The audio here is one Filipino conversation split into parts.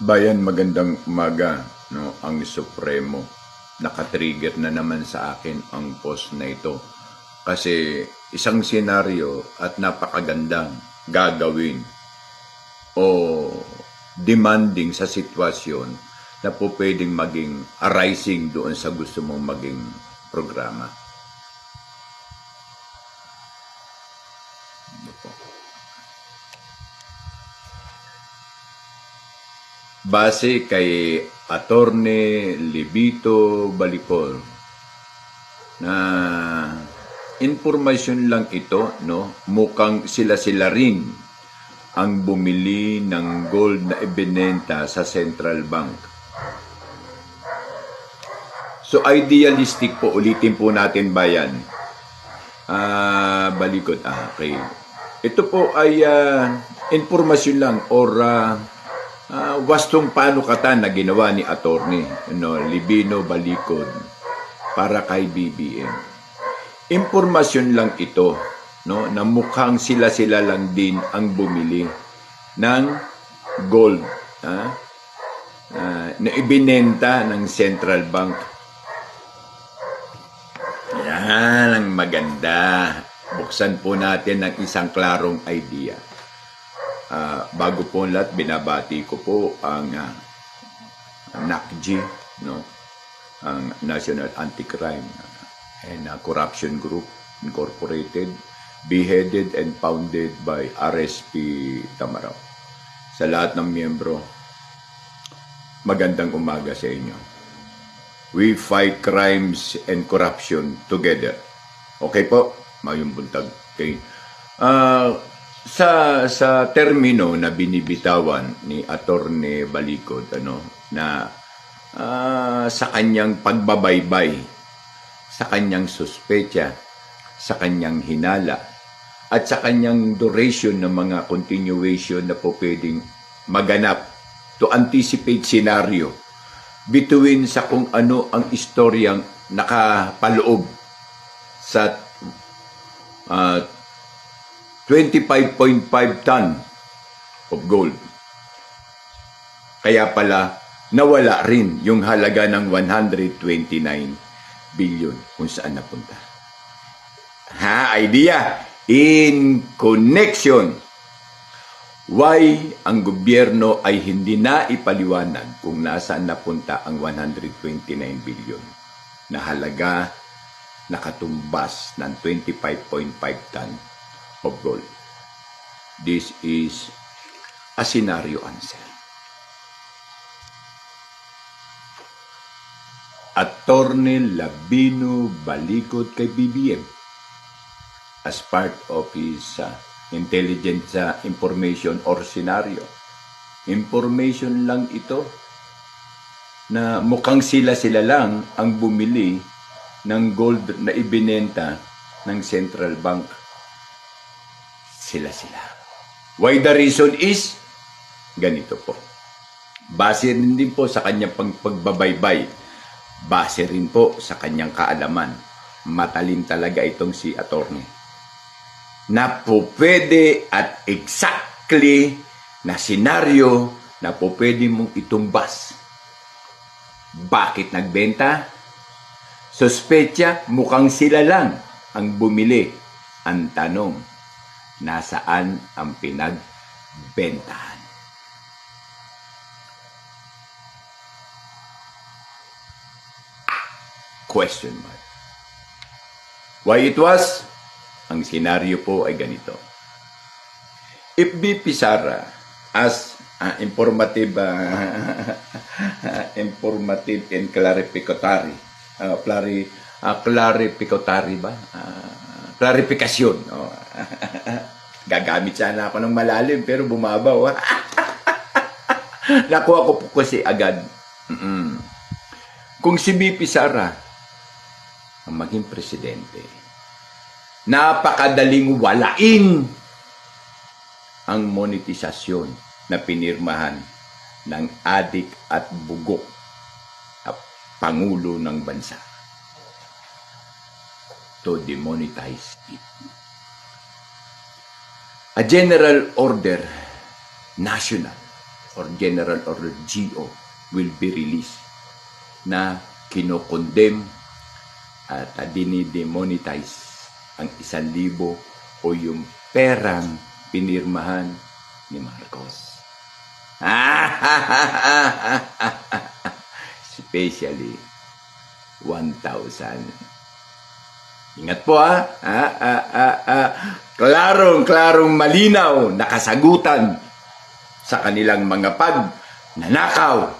Bayan, magandang umaga. No, ang Supremo, nakatrigger na naman sa akin ang post na ito. Kasi isang senaryo at napakagandang gagawin o demanding sa sitwasyon na po pwedeng maging arising doon sa gusto mong maging programa. Base kay Attorney Libito Balipol na informasyon lang ito, no? Mukhang sila rin ang bumili ng gold na ibinenta sa Central Bank. So idealistic po, ulitin po natin bayan. Balikod. Okay. Ito po ay informasyon lang or wastong panukatan na ginawa ni Attorney Libino Balikod para kay BBM. Impormasyon lang ito, no, na mukhang sila lang din ang bumili ng gold na ibinenta ng Central Bank. Yan ang maganda. Buksan po natin ng isang klarong idea. Bago po lahat, binabati ko po ang NACG, no? Ang National Anti-Crime and Corruption Group Incorporated, beheaded and founded by RSP Tamaraw. Sa lahat ng miyembro, magandang umaga sa inyo. We fight crimes and corruption together. Okay po, mayong buntag. Okay. Sa termino na binibitawan ni Attorney Balikod, na sa kanyang pagbabaybay, sa kanyang suspecha, sa kanyang hinala, at sa kanyang duration ng mga continuation na po pwedeng maganap to anticipate scenario between sa kung ano ang istoryang nakapaloob sa 25.5 ton of gold. Kaya pala, nawala rin yung halaga ng 129 billion kung saan napunta. Idea? In connection. Why ang gobyerno ay hindi na ipaliwanag kung nasaan napunta ang 129 billion na halaga nakatumbas ng 25.5 ton of gold. This is a scenario answer. Attorney Libino Balikod kay BBM as part of his intelligence information or scenario. Information lang ito na mukhang sila lang ang bumili ng gold na ibinenta ng Central Bank. Sila. Why the reason is, ganito po. Base rin din po sa kanyang pagbabaybay. Base rin po sa kanyang kaalaman. Matalim talaga itong si Attorney. Na po pwede at exactly na senaryo na po pwede mong itumbas. Bakit nagbenta? Suspecha, mukhang sila lang ang bumili. Ang tanong, nasaan ang pinagbentahan? Question mark. Why it was? Ang senaryo po ay ganito. If BP Sara as informative and clarificatory ba? Clarification. Gagamit sana ako ng malalim pero bumabaw. Nakuha ko po kasi agad. Kung si BP Sara ang maging presidente, napakadaling walain ang monetisasyon na pinirmahan ng adik at bugok na Pangulo ng bansa to demonetize it. A general order national or General Order GO will be released na kinokondem at dinidemonetize ang 1,000 o yung perang pinirmahan ni Marcos. Especially 1,000. Ingat po Klarong malinaw na kasagutan sa kanilang mga pagnanakaw.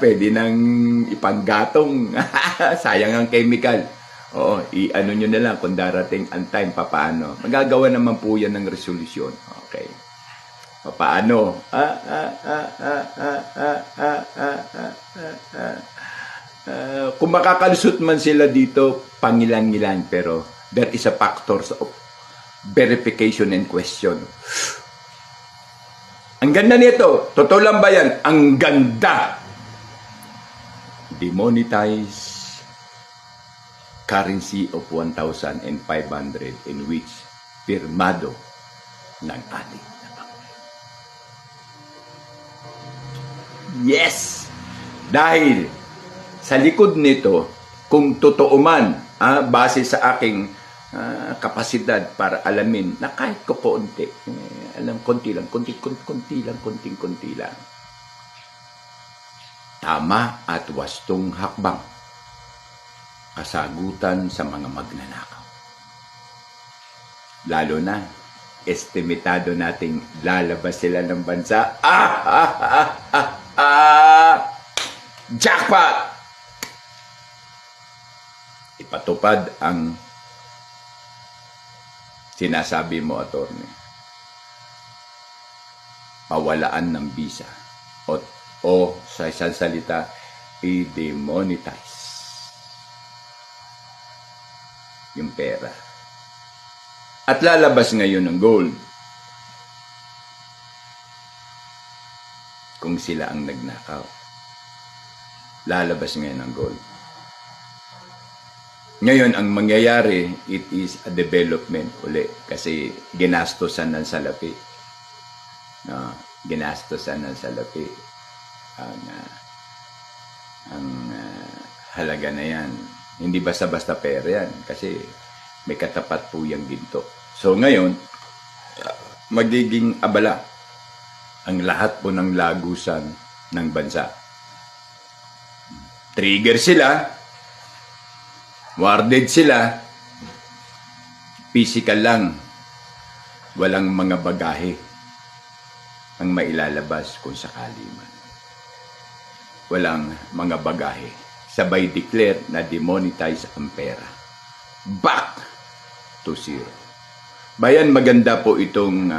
Pwede nang ipanggatong. Sayang ang chemical. Oo, i-ano nyo na lang kung darating ang time, papaano. Magagawa naman po yan ng resolusyon. Okay. Papaano? Kung makakalusot man sila dito, pangilan-ngilan, pero there is a factors of verification and question. Ang ganda nito. Totoo lang ba yan? Ang ganda. Demonetize currency of 1,500 in which pirmado ng ating Pangulo. Yes! Dahil sa likod nito, kung totoo man, base sa aking kapasidad para alamin na kahit ko konti, konti lang, konting-konti lang. Tama at wastong hakbang. Kasagutan sa mga magnanakaw. Lalo na, estimatado nating lalabas sila ng bansa. Jackpot! Ipatupad ang sinasabi mo, attorney. Pawalaan ng visa. O sa isang salita, i-demonetize yung pera. At lalabas ngayon ng gold. Kung sila ang nagnakaw. Lalabas ngayon ng gold. Ngayon, ang mangyayari, it is a development uli. Kasi ginastosan ng salapi. Ginastosan ng salapi. Ang halaga na yan. Hindi basta-basta pera yan. Kasi may katapat po yung ginto. So ngayon, magiging abala ang lahat po ng lagusan ng bansa. Trigger sila. Warded sila. Physical lang. Walang mga bagahe ang mailalabas kung sakali man. Walang mga bagahe. Sabay declare na demonetize ang pera. Back to zero. Bayan, maganda po itong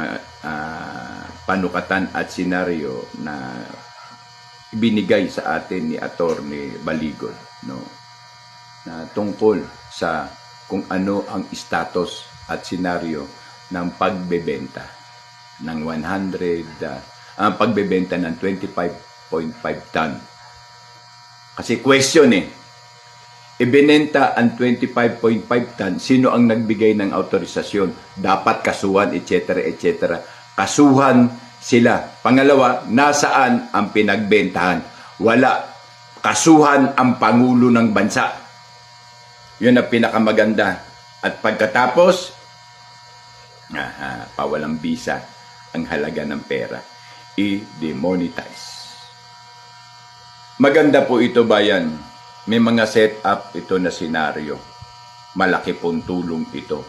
panukatan at senaryo na ibinigay sa atin ni Attorney Baligod, no? Na tungkol sa kung ano ang status at senaryo ng pagbebenta ng 100, pagbebenta ng 25.5 ton. Kasi question ibinenta ang 25.5 ton, sino ang nagbigay ng autorisasyon? Dapat kasuhan, etc., etc. Kasuhan sila. Pangalawa, nasaan ang pinagbentahan? Wala. Kasuhan ang Pangulo ng Bansa. Yun ang pinakamaganda. At pagkatapos, pawalang bisa ang halaga ng pera. I-demonetize. Maganda po ito, bayan. May mga set-up ito na senaryo. Malaki pong tulong ito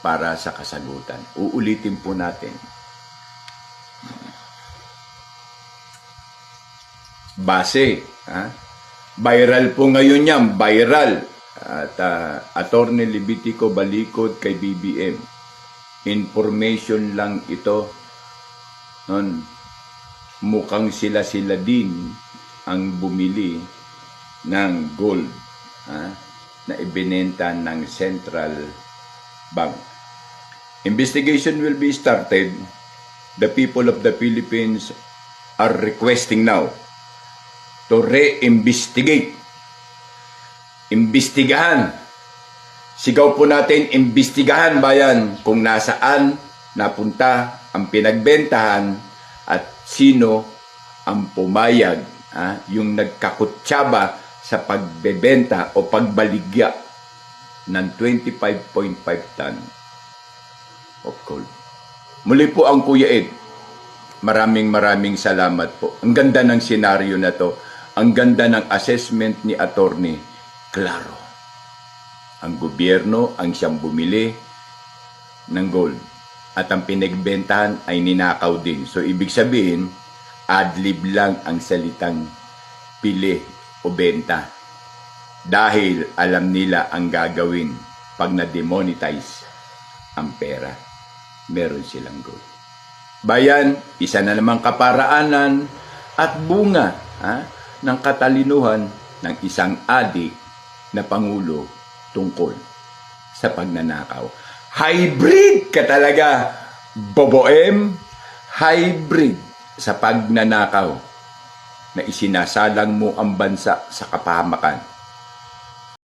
para sa kasagutan. Uulitin po natin. Base. Viral po ngayon yan. Viral. At Attorney Levitico Balicod kay BBM. Information lang ito. Mukhang sila din ang bumili ng gold na ibinenta ng Central Bank. Investigation will be started. The people of the Philippines are requesting now to re-investigate. Imbestigahan. Sigaw po natin, imbestigahan, bayan, kung nasaan napunta ang pinagbentahan at sino ang pumayag, yung nagkakutsaba sa pagbebenta o pagbaligya ng 25.5 ton of gold. Muli po ang Kuya Ed, maraming salamat po. Ang ganda ng senaryo na to. Ang ganda ng assessment ni Attorney. Klaro. Ang gobyerno ang siyang bumili ng gold. At ang pinagbentahan ay ninakaw din. So, ibig sabihin, adlib lang ang salitang pili o benta. Dahil alam nila ang gagawin pag na-demonetize ang pera. Meron silang gold. Bayan, isa na namang kaparaanan at bunga ng katalinuhan ng isang adik na pangulo tungkol sa pagnanakaw. Hybrid ka talaga, Boboem. Hybrid sa pagnanakaw na isinasalang mo ang bansa sa kapahamakan.